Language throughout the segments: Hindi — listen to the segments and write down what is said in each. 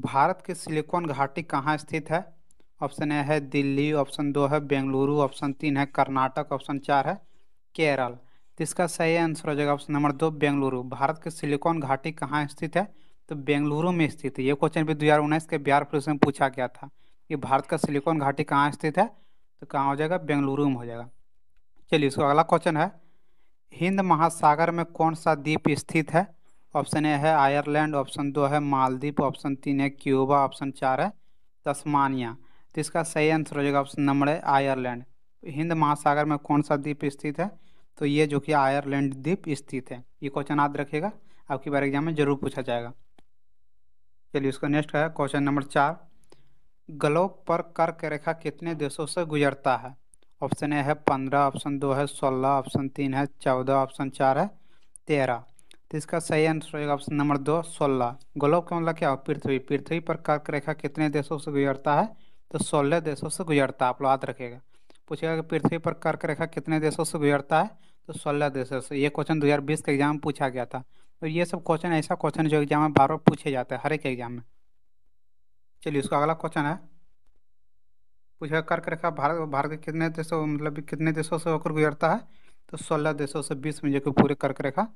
भारत की सिलिकॉन घाटी कहाँ स्थित है? ऑप्शन ए है दिल्ली, ऑप्शन दो है बेंगलुरु, ऑप्शन तीन है कर्नाटक, ऑप्शन चार है केरल। तो इसका सही आंसर हो जाएगा ऑप्शन नंबर दो, बेंगलुरु। भारत की सिलिकॉन घाटी कहाँ स्थित है? तो बेंगलुरु में स्थित है। ये क्वेश्चन भी 2019 के बिहार पुलिस में पूछा गया था कि भारत का सिलिकॉन घाटी कहाँ स्थित है, तो कहाँ हो जाएगा? बेंगलुरु में हो जाएगा। चलिए, इसका अगला क्वेश्चन है, हिंद महासागर में कौन सा द्वीप स्थित है? ऑप्शन ए है आयरलैंड, ऑप्शन दो है मालदीव, ऑप्शन तीन है क्यूबा, ऑप्शन चार है तस्मानिया। तो इसका सही आंसर हो जाएगा ऑप्शन नंबर है आयरलैंड। हिंद महासागर में कौन सा द्वीप स्थित है? तो ये जो कि आयरलैंड द्वीप स्थित है। ये क्वेश्चन याद रखिएगा, आपकी बार एग्जाम में जरूर पूछा जाएगा। चलिए, इसका नेक्स्ट है क्वेश्चन नंबर चार, ग्लोब पर कर्क रेखा कितने देशों से गुजरता है? ऑप्शन ए है 15, ऑप्शन दो है 16, ऑप्शन तीन है 14, ऑप्शन चार है 13। तो इसका सही आंसर होगा ऑप्शन नंबर दो, 16। ग्लोब का मतलब क्या हो? पृथ्वी। पृथ्वी पर कर्क रेखा कितने देशों से गुजरता है? तो 16 देशों से गुजरता है। आप लोग याद रखिएगा, पूछेगा कि पृथ्वी पर कर्क रेखा कितने देशों से गुजरता है, तो 16 देशों से। ये क्वेश्चन 2020 के एग्जाम में पूछा गया था। तो ये सब क्वेश्चन ऐसा क्वेश्चन जो एग्जाम में बार बार पूछे जाते हैं, हर एक एग्जाम में। चलिए, उसका अगला क्वेश्चन है, पूछा कर्क रेखा भारत भारत के कितने देशों, मतलब कितने देशों से होकर गुजरता है? तो 16 देशों से। 20 में जो कि पूरे कर्क रेखा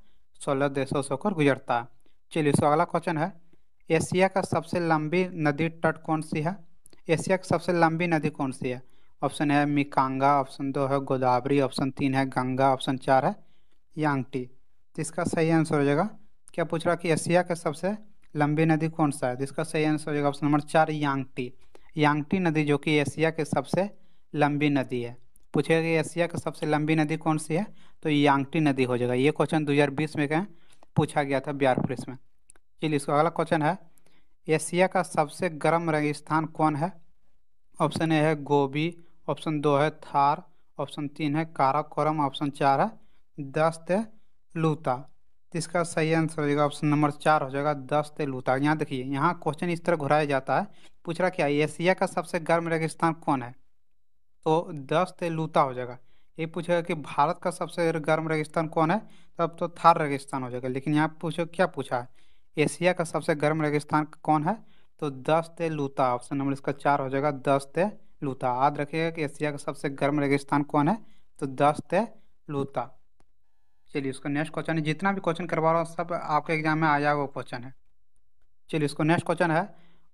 16 देशों से होकर गुजरता है। चलिए, इसका अगला क्वेश्चन है, एशिया का सबसे लंबी नदी तट कौन सी है? एशिया की सबसे लंबी नदी कौन सी है? ऑप्शन है मिकांगा, ऑप्शन दो है गोदावरी, ऑप्शन तीन है गंगा, ऑप्शन चार है यांगटी। तो इसका सही आंसर हो जाएगा, क्या पूछ रहा कि एशिया का सबसे लंबी नदी कौन सा है? तो इसका सही आंसर हो जाएगा ऑप्शन नंबर चार, यांगटी। यांगटी नदी जो कि एशिया के सबसे लंबी नदी है। पूछेगा कि एशिया की सबसे लंबी नदी कौन सी है, तो यांगटी नदी हो जाएगा। ये क्वेश्चन 2020 में क्या पूछा गया था बिहार पुलिस में। चलिए, इसका अगला क्वेश्चन है, एशिया का सबसे गर्म रेगिस्तान कौन है? ऑप्शन ए है गोबी, ऑप्शन दो है थार, ऑप्शन तीन है काराकोरम, ऑप्शन चार है दस्त लूता। तो इसका सही आंसर हो जाएगा ऑप्शन नंबर चार हो जाएगा दस्त लूता। यहाँ देखिए, यहाँ क्वेश्चन इस तरह घुराया जाता है, पूछ रहा क्या एशिया का सबसे गर्म रेगिस्तान कौन है, तो दस्त लूता हो जाएगा। ये पूछेगा कि भारत का सबसे गर्म रेगिस्तान कौन है, तब तो थार रेगिस्तान हो जाएगा। लेकिन यहाँ पूछो क्या पूछा है, एशिया का सबसे गर्म रेगिस्तान कौन है, तो दस्त लूता। ऑप्शन नंबर इसका चार हो जाएगा दस्त लूता। याद रखिएगा कि एशिया का सबसे गर्म रेगिस्तान कौन है, तो दस्त लूता। चलिए, उसका नेक्स्ट क्वेश्चन है, जितना भी क्वेश्चन करवा रहा हूँ सब आपके एग्जाम में आ जाएगा वो क्वेश्चन है। चलिए, इसको नेक्स्ट क्वेश्चन है,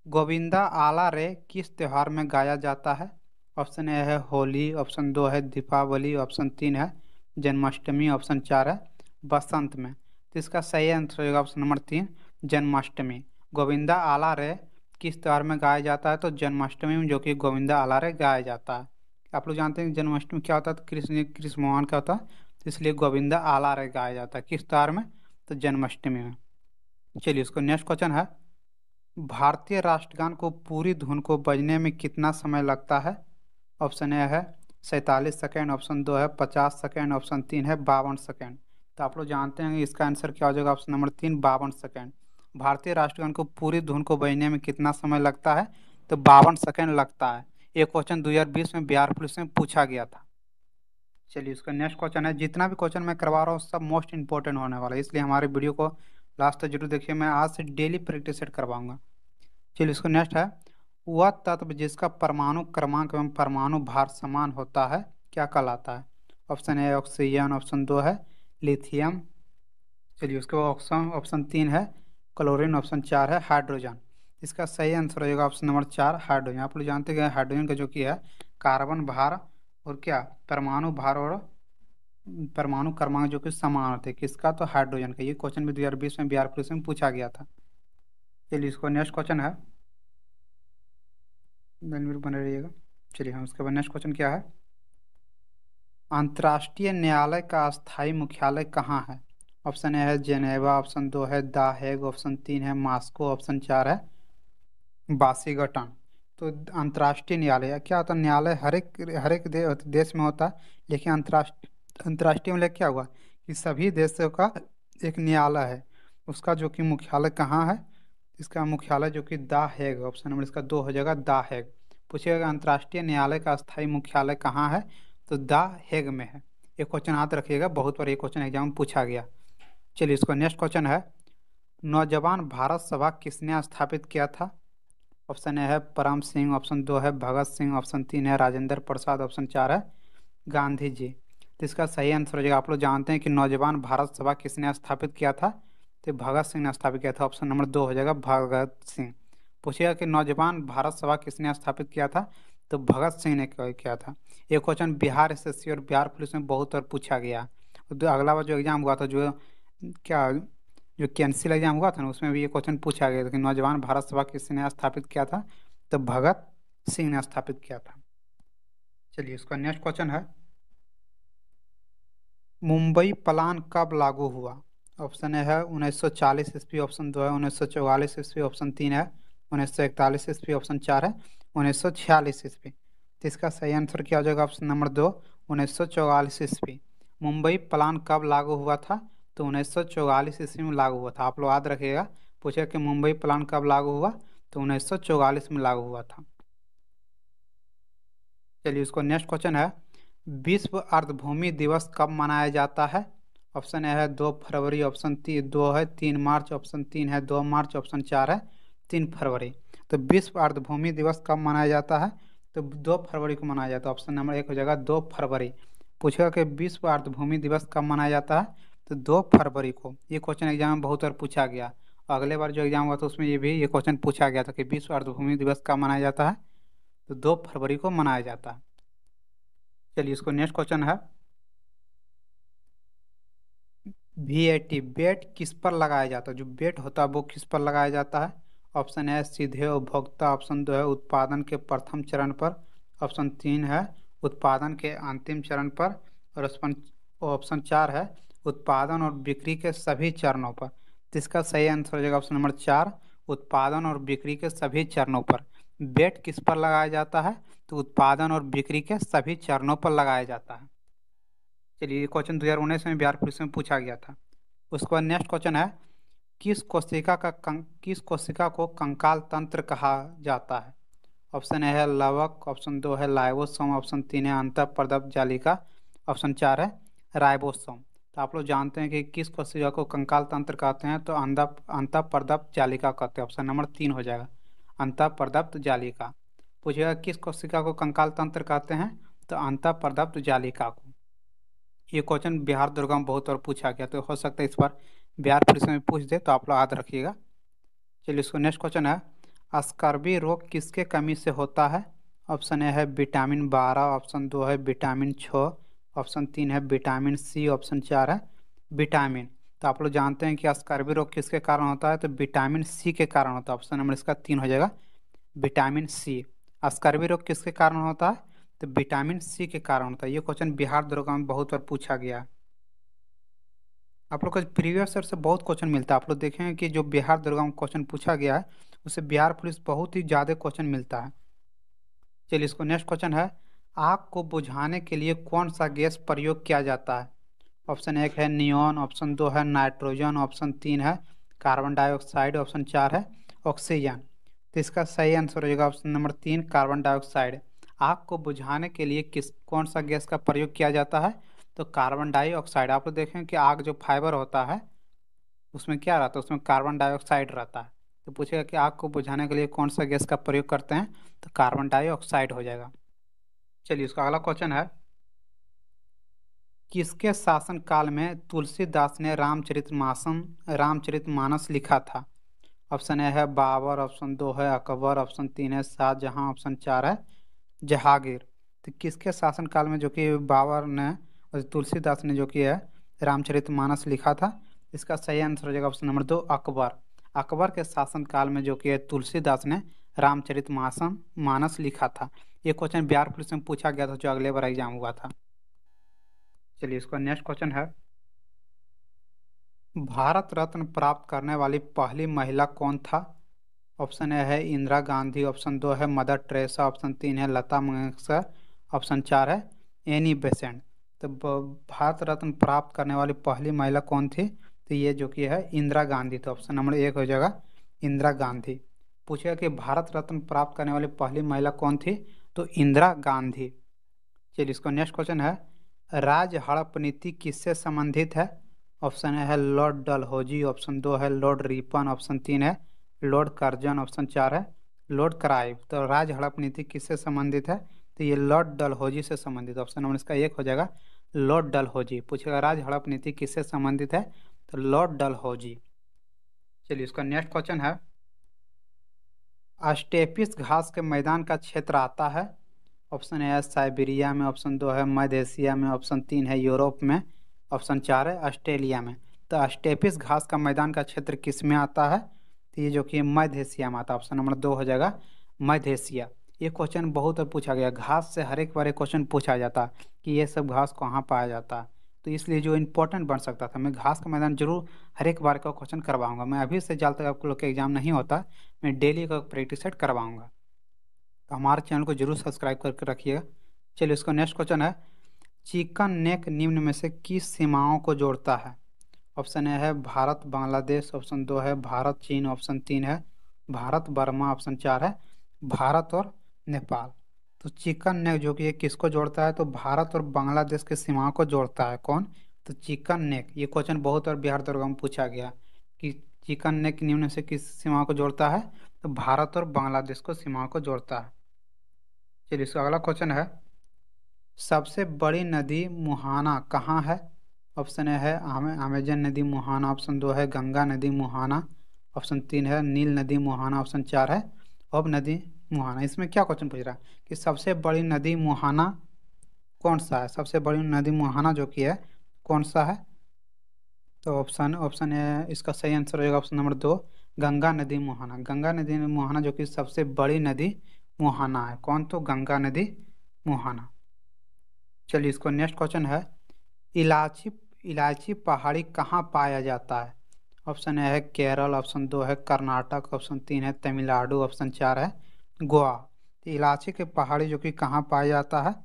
गोविंदा आला रे किस त्योहार में गाया जाता है? ऑप्शन ए है होली, ऑप्शन दो है दीपावली, ऑप्शन तीन है जन्माष्टमी, ऑप्शन चार है बसंत में। तो इसका सही आंसर होगा ऑप्शन नंबर तीन, जन्माष्टमी। गोविंदा आला रे किस त्योहार में गाया जाता है, तो जन्माष्टमी में, जो कि गोविंदा आला रे गाया जाता है। आप लोग जानते हैं कि जन्माष्टमी क्या होता है, तो कृष्ण भगवान का होता है, तो इसलिए गोविंदा आला रे गाया जाता है किस त्योहार में, तो जन्माष्टमी में। चलिए, इसको नेक्स्ट क्वेश्चन है, भारतीय राष्ट्रगान को पूरी धुन को बजने में कितना समय लगता है? ऑप्शन ए है 47 सेकेंड, ऑप्शन दो है 50 सेकेंड, ऑप्शन तीन है 52 सेकेंड। तो आप लोग जानते हैं कि इसका आंसर क्या हो जाएगा, ऑप्शन नंबर तीन 52 सेकेंड। भारतीय राष्ट्रगान को पूरी धुन को बजने में कितना समय लगता है, तो 52 सेकेंड लगता है। ये क्वेश्चन 2020 में बिहार पुलिस में पूछा गया था। चलिए, इसका नेक्स्ट क्वेश्चन है, जितना भी क्वेश्चन मैं करवा रहा हूँ सब मोस्ट इंपॉर्टेंट होने वाला है, इसलिए हमारे वीडियो को लास्ट तक जरूर देखिए। मैं आज से डेली प्रैक्टिस सेट करवाऊंगा। चलिए, इसको नेक्स्ट है, वह तत्व जिसका परमाणु क्रमांक एवं परमाणु भार समान होता है क्या कहलाता है? ऑप्शन ए ऑक्सीजन, ऑप्शन दो है लिथियम। चलिए, उसके बाद ऑप्शन ऑप्शन तीन है क्लोरीन, ऑप्शन चार है हाइड्रोजन। इसका सही आंसर होगा ऑप्शन नंबर चार, हाइड्रोजन। आप लोग जानते हैं कि हाइड्रोजन का जो कि है कार्बन भार और क्या परमाणु भार और परमाणु क्रमांक जो कि समान होते हैं, किसका, तो हाइड्रोजन का। ये क्वेश्चन भी 2020 में बिहार पुलिस में पूछा गया था। चलिए, इसको नेक्स्ट क्वेश्चन है, बेनिफिट बने रहिएगा। चलिए, हम उसके बाद नेक्स्ट क्वेश्चन क्या है, अंतर्राष्ट्रीय न्यायालय का स्थायी मुख्यालय कहाँ है? ऑप्शन ए है जेनेवा, ऑप्शन दो है द हेग, ऑप्शन तीन है मॉस्को, ऑप्शन चार है वाशिंगटन। तो अंतर्राष्ट्रीय न्यायालय क्या होता है, न्यायालय हर एक देश में होता है, लेकिन अंतर्राष्ट्रीय में क्या हुआ कि सभी देशों का एक न्यायालय है, उसका जो कि मुख्यालय कहाँ है, इसका मुख्यालय जो कि द हेग, ऑप्शन नंबर इसका दो हो जाएगा द हेग। पूछिएगा अंतर्राष्ट्रीय न्यायालय का स्थायी मुख्यालय कहाँ है, तो द हेग में है। ये क्वेश्चन याद रखिएगा, बहुत बार ये क्वेश्चन एग्जाम में पूछा गया। चलिए, इसको नेक्स्ट क्वेश्चन है, नौजवान भारत सभा किसने स्थापित किया था? ऑप्शन ए है परम सिंह, ऑप्शन 2 है भगत सिंह, ऑप्शन 3 है राजेंद्र प्रसाद, ऑप्शन 4 है गांधी जी। तो इसका सही आंसर हो जाएगा, आप लोग जानते हैं कि नौजवान भारत सभा किसने स्थापित किया था? तो भगत सिंह ने स्थापित किया था। ऑप्शन नंबर 2 हो जाएगा भगत सिंह। पूछिएगा कि नौजवान भारत सभा किसने स्थापित किया था? तो भगत सिंह ने किया था। ये क्वेश्चन बिहार एसएससी और बिहार पुलिस में बहुत बार पूछा गया। अगला बार जो एग्जाम हुआ था, जो क्या जो कैंसिल एग्जाम हुआ था ना, उसमें भी ये क्वेश्चन पूछा गया था कि नौजवान भारत सभा किसने स्थापित किया था? तो भगत सिंह ने स्थापित किया था। चलिए, इसका नेक्स्ट क्वेश्चन है, मुंबई प्लान कब लागू हुआ? ऑप्शन ए है 1940 ईस्वी, ऑप्शन 2 है 1944 ईस्वी, ऑप्शन 3 है 1941 ईस्वी, ऑप्शन 4 है 1946 ईस्वी। तो इसका सही आंसर क्या हो जाएगा? ऑप्शन नंबर 2 1944 ईस्वी। मुंबई प्लान कब लागू हुआ था? तो 1944 ईस्वी में लागू हुआ था। आप लोग याद रखिएगा, पूछे कि मुंबई प्लान कब लागू हुआ? तो 1944 में लागू हुआ था। चलिए, उसको नेक्स्ट क्वेश्चन है, विश्व अर्धभूमि दिवस कब मनाया जाता है? ऑप्शन ए है 2 फरवरी, ऑप्शन 2 है 3 मार्च, ऑप्शन 3 है 2 मार्च, ऑप्शन 4 है 3 फरवरी। तो विश्व अर्धभूमि दिवस कब मनाया जाता है? तो 2 फरवरी को मनाया जाता है। ऑप्शन नंबर 1 हो जाएगा 2 फरवरी। पूछेगा कि विश्व अर्धभूमि दिवस कब मनाया जाता है? तो 2 फरवरी को। ये क्वेश्चन एग्जाम में बहुत बार पूछा गया। अगले बार जो एग्जाम हुआ था उसमें ये क्वेश्चन पूछा गया था कि विश्व अर्धभूमि दिवस कब मनाया जाता है? तो 2 फरवरी को मनाया जाता है। चलिए, इसको नेक्स्ट क्वेश्चन है, VAT बेट किस पर लगाया जाता है? जो बेट होता है वो किस पर लगाया जाता है? ऑप्शन है सीधे उपभोक्ता, ऑप्शन 2 है उत्पादन के प्रथम चरण पर, ऑप्शन 3 है उत्पादन के अंतिम चरण पर, और ऑप्शन 4 है उत्पादन और बिक्री के सभी चरणों पर। तो इसका सही आंसर हो जाएगा ऑप्शन नंबर 4, उत्पादन और बिक्री के सभी चरणों पर। बेट किस पर लगाया जाता है? तो उत्पादन और बिक्री के सभी चरणों पर लगाया जाता है। चलिए, ये क्वेश्चन 2019 में बिहार पुलिस में पूछा गया था। उसके बाद नेक्स्ट क्वेश्चन है, किस कोशिका को कंकाल तंत्र कहा जाता है? ऑप्शन ए है लवक, ऑप्शन 2 है लाइवोसोम, ऑप्शन 3 है अंतःपरदप जालिका, ऑप्शन 4 है राइबोसोम। तो आप लोग जानते हैं कि किस कोशिका को कंकाल तंत्र कहते हैं? तो अंतःपरदप जालिका कहते हैं। ऑप्शन नंबर 3 हो जाएगा अंतःपरदप जालिका। पूछेगा किस कोशिका को कंकाल तंत्र कहते हैं? तो अंतःपरदप जालिका को। ये क्वेश्चन बिहार दुर्गा में बहुत बार पूछा गया, तो हो सकता है इस बार बिहार पुलिस में पूछ दे, तो आप लोग याद रखिएगा। चलिए, इसको नेक्स्ट क्वेश्चन है, स्कर्वी रोग किसके कमी से होता है? ऑप्शन ए है विटामिन 12, ऑप्शन 2 है विटामिन 6, ऑप्शन 3 है विटामिन सी, ऑप्शन 4 है विटामिन। तो आप लोग जानते हैं कि स्कर्वी रोग किसके कारण होता है? तो विटामिन सी के कारण होता है। ऑप्शन नंबर इसका 3 हो जाएगा विटामिन सी। स्कर्वी रोग किसके कारण होता है? तो विटामिन सी के कारण होता है। ये क्वेश्चन बिहार दरोगा में बहुत बार पूछा गया है। आप लोग को प्रीवियस ईयर से बहुत क्वेश्चन मिलता है। आप लोग देखेंगे कि जो बिहार दरोगा में क्वेश्चन पूछा गया है उससे बिहार पुलिस बहुत ही ज़्यादा क्वेश्चन मिलता है। चलिए, इसको नेक्स्ट क्वेश्चन है, आग को बुझाने के लिए कौन सा गैस प्रयोग किया जाता है? ऑप्शन 1 है नियॉन, ऑप्शन 2 है नाइट्रोजन, ऑप्शन 3 है कार्बन डाइऑक्साइड, ऑप्शन 4 है ऑक्सीजन। तो इसका सही आंसर हो जाएगा ऑप्शन नंबर 3 कार्बन डाइऑक्साइड। आग को बुझाने के लिए कौन सा गैस का प्रयोग किया जाता है? तो कार्बन डाइऑक्साइड। आप लोग देखें कि आग जो फाइबर होता है उसमें क्या रहता है? उसमें कार्बन डाइऑक्साइड रहता है। तो पूछेगा कि आग को बुझाने के लिए कौन सा गैस का प्रयोग करते हैं? तो कार्बन डाइऑक्साइड हो जाएगा। चलिए, उसका अगला क्वेश्चन है, किसके शासन काल में तुलसीदास ने रामचरितमानस लिखा था? ऑप्शन ए है बाबर, ऑप्शन 2 है अकबर, ऑप्शन 3 है शाहजहां, ऑप्शन 4 है जहांगीर। तो किसके शासन काल में जो कि बाबर ने और तुलसीदास ने जो कि है रामचरितमानस लिखा था? इसका सही आंसर हो जाएगा ऑप्शन नंबर 2 अकबर। अकबर के शासन काल में जो कि है तुलसीदास ने मानस लिखा था। ये क्वेश्चन बिहार पुलिस में पूछा गया था जो अगले बार एग्जाम हुआ था। चलिए, इसका नेक्स्ट क्वेश्चन है, भारत रत्न प्राप्त करने वाली पहली महिला कौन था? ऑप्शन ए है इंदिरा गांधी, ऑप्शन 2 है मदर टेरेसा, ऑप्शन 3 है लता मंगेशकर, ऑप्शन 4 है एनी बेसेंट। तो भारत रत्न प्राप्त करने वाली पहली महिला कौन थी? तो ये जो कि है इंदिरा गांधी। तो ऑप्शन नंबर 1 हो जाएगा इंदिरा गांधी। पूछेगा कि भारत रत्न प्राप्त करने वाली पहली महिला कौन थी? तो इंदिरा गांधी। चलिए, इसको नेक्स्ट क्वेश्चन है, राज हड़प नीति किससे संबंधित है? ऑप्शन ए है लॉर्ड डलहौजी, ऑप्शन 2 है लॉर्ड रिपन, ऑप्शन 3 है लॉर्ड कर्जन, ऑप्शन 4 है लॉर्ड क्राइव। तो राज हड़प नीति किससे संबंधित है? तो ये लॉर्ड डलहौजी से संबंधित। ऑप्शन नंबर इसका एक हो जाएगा लॉर्ड डलहौजी। पूछेगा राज हड़प नीति किससे संबंधित है? तो लॉर्ड डलहौजी। चलिए इसका नेक्स्ट क्वेश्चन है, स्टेपिस घास के मैदान का क्षेत्र आता है। ऑप्शन ए है साइबेरिया में, ऑप्शन दो है मध्य एशिया में, ऑप्शन तीन है यूरोप में, ऑप्शन चार है ऑस्ट्रेलिया में। तो स्टेपिस घास का मैदान का क्षेत्र किस में आता है? तो ये जो कि मध्य एशिया में आता है। ऑप्शन नंबर दो हो जाएगा मध्य एशिया। ये क्वेश्चन बहुत बार पूछा गया, घास से हर एक बार क्वेश्चन पूछा जाता है कि ये सब घास कहाँ पाया जाता है। तो इसलिए जो इंपॉर्टेंट बन सकता था, मैं घास का मैदान जरूर हर एक बार का क्वेश्चन करवाऊंगा। मैं अभी से जब तक आपको लोग का एग्जाम नहीं होता, मैं डेली का प्रैक्टिस सेट करवाऊंगा। तो हमारे चैनल को जरूर सब्सक्राइब करके रखिएगा। चलिए इसका नेक्स्ट क्वेश्चन है, चिकन नेक निम्न में से किस सीमाओं को जोड़ता है? ऑप्शन ए है भारत बांग्लादेश, ऑप्शन दो है भारत चीन, ऑप्शन तीन है भारत बर्मा, ऑप्शन चार है भारत और नेपाल। तो चिकन नेक जो कि ये किसको जोड़ता है? तो भारत और बांग्लादेश की सीमाओं को जोड़ता है। कौन? तो चिकन नेक। ये क्वेश्चन बहुत बार बिहार दरोगा में पूछा गया कि चिकन नेक निम्न से किस सीमाओं को जोड़ता है? तो भारत और बांग्लादेश को सीमाओं को जोड़ता है। चलिए इसका अगला क्वेश्चन है, सबसे बड़ी नदी मुहाना कहाँ है? ऑप्शन ए है अमेजन नदी मुहाना, ऑप्शन दो है गंगा नदी मुहाना, ऑप्शन तीन है नील नदी मुहाना, ऑप्शन चार है अब नदी मुहाना। इसमें क्या क्वेश्चन पूछ रहा है कि सबसे बड़ी नदी मुहाना कौन सा है? सबसे बड़ी नदी मुहाना जो कि है कौन सा है? तो ऑप्शन ऑप्शन ए इसका सही आंसर होगा ऑप्शन नंबर दो गंगा नदी मुहाना। गंगा नदी मुहाना जो कि सबसे बड़ी नदी मुहाना है। कौन? तो गंगा नदी मुहाना। चलिए इसको नेक्स्ट क्वेश्चन है, इलायची इलायची पहाड़ी कहाँ पाया जाता है? ऑप्शन ए है केरल, ऑप्शन दो है कर्नाटक, ऑप्शन तीन है तमिलनाडु, ऑप्शन चार है गोवा। तो इलायची के पहाड़ी जो कि कहाँ पाया जाता है?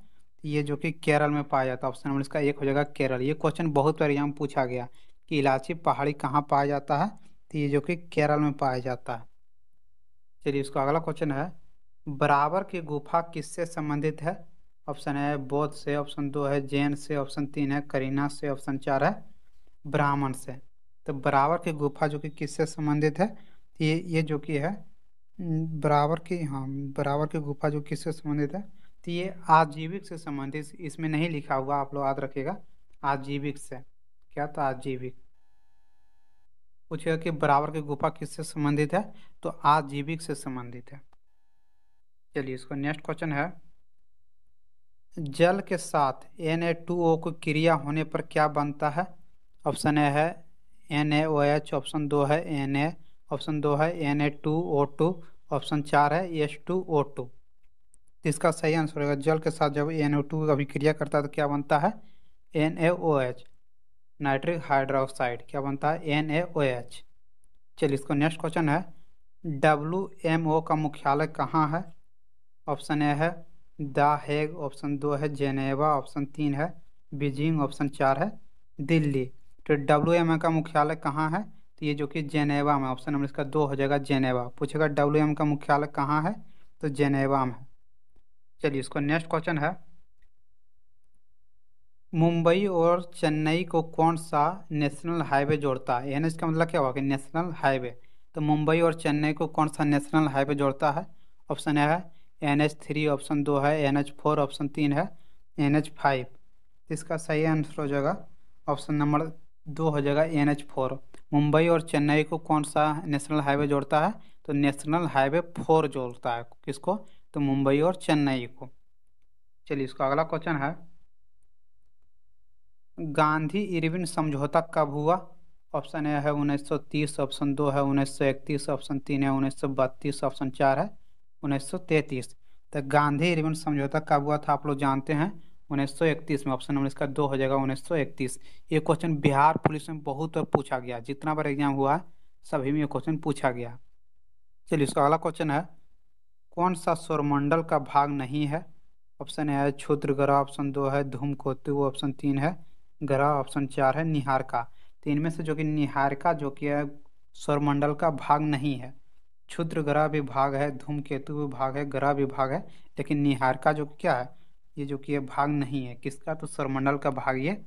ये जो कि केरल में पाया जाता है। ऑप्शन नंबर इसका एक हो जाएगा केरल। ये क्वेश्चन बहुत बार एग्जाम में पूछा गया कि इलायची पहाड़ी कहाँ पाया जाता है? तो ये जो कि केरल में पाया जाता है। चलिए इसका अगला क्वेश्चन है, बराबर की गुफा किससे संबंधित है? ऑप्शन है बौद्ध से, ऑप्शन दो है जैन से, ऑप्शन तीन है करीना से, ऑप्शन चार है ब्राह्मण से। तो बराबर की गुफा जो कि किससे संबंधित है? ये जो कि है बराबर की, हाँ बराबर की गुफा जो किससे संबंधित है? तो ये आजीविक से संबंधित, इसमें नहीं लिखा हुआ, आप लोग याद रखिएगा आजीविक से। क्या? तो आजीविक। पूछेगा कि बराबर की गुफा किससे संबंधित है? तो आजीविक से संबंधित है। चलिए इसका नेक्स्ट क्वेश्चन है, जल के साथ Na2O को क्रिया होने पर क्या बनता है? ऑप्शन ए है NaOH, ऑप्शन दो है Na, ऑप्शन दो है Na2O2, ऑप्शन चार है H2O2। इसका सही आंसर होगा, जल के साथ जब NO2 अभिक्रिया करता है तो क्या बनता है? NaOH, nitric hydroxide. क्या बनता है? NaOH। चलिए इसको नेक्स्ट क्वेश्चन है, WMO का मुख्यालय कहाँ है? ऑप्शन ए है द हेग, ऑप्शन दो है जेनेवा, ऑप्शन तीन है बीजिंग, ऑप्शन चार है दिल्ली। तो WMO का मुख्यालय कहाँ है? तो ये जो कि जेनेवा में। ऑप्शन नंबर इसका दो हो जाएगा जेनेवा। पूछेगा WMO का मुख्यालय कहाँ है? तो जेनेवा में। चलिए इसको नेक्स्ट क्वेश्चन है, मुंबई और चेन्नई को कौन सा नेशनल हाईवे जोड़ता है? NH का मतलब क्या होगा कि नेशनल हाईवे। तो मुंबई और चेन्नई को कौन सा नेशनल हाईवे जोड़ता है? ऑप्शन ए है NH3, ऑप्शन दो है NH4, ऑप्शन तीन है NH5। इसका सही आंसर हो जाएगा ऑप्शन नंबर दो हो जाएगा NH4। मुंबई और चेन्नई को कौन सा नेशनल हाईवे जोड़ता है? तो नेशनल हाईवे 4 जोड़ता है। किसको? तो मुंबई और चेन्नई को। चलिए इसका अगला क्वेश्चन है, गांधी इरविन समझौता कब हुआ? ऑप्शन ए है 1930, ऑप्शन दो है 1931, ऑप्शन तीन है 1932, ऑप्शन चार है 1933। तो गांधी इरविन समझौता कब हुआ था? आप लोग जानते हैं 1931 में। ऑप्शन नंबर इसका दो हो जाएगा 1931। ये क्वेश्चन बिहार पुलिस में बहुत बार पूछा गया, जितना बार एग्जाम हुआ सभी में ये क्वेश्चन पूछा गया। चलिए इसका अगला क्वेश्चन है, कौन सा सौरमंडल का भाग नहीं है? ऑप्शन ए है क्षुद्र ग्रह, ऑप्शन दो है धूमकेतु, ऑप्शन तीन है ग्रह, ऑप्शन चार है निहारिका। तो इनमें से जो कि निहारिका जो कि है सौरमंडल का भाग नहीं है। क्षुद्र ग्रह भी भाग है, धूमकेतु भी भाग है, ग्रह भी भाग है, लेकिन निहारिका जो कि क्या है, ये जो कि ये भाग नहीं है। किसका? तो सौरमंडल का भाग ये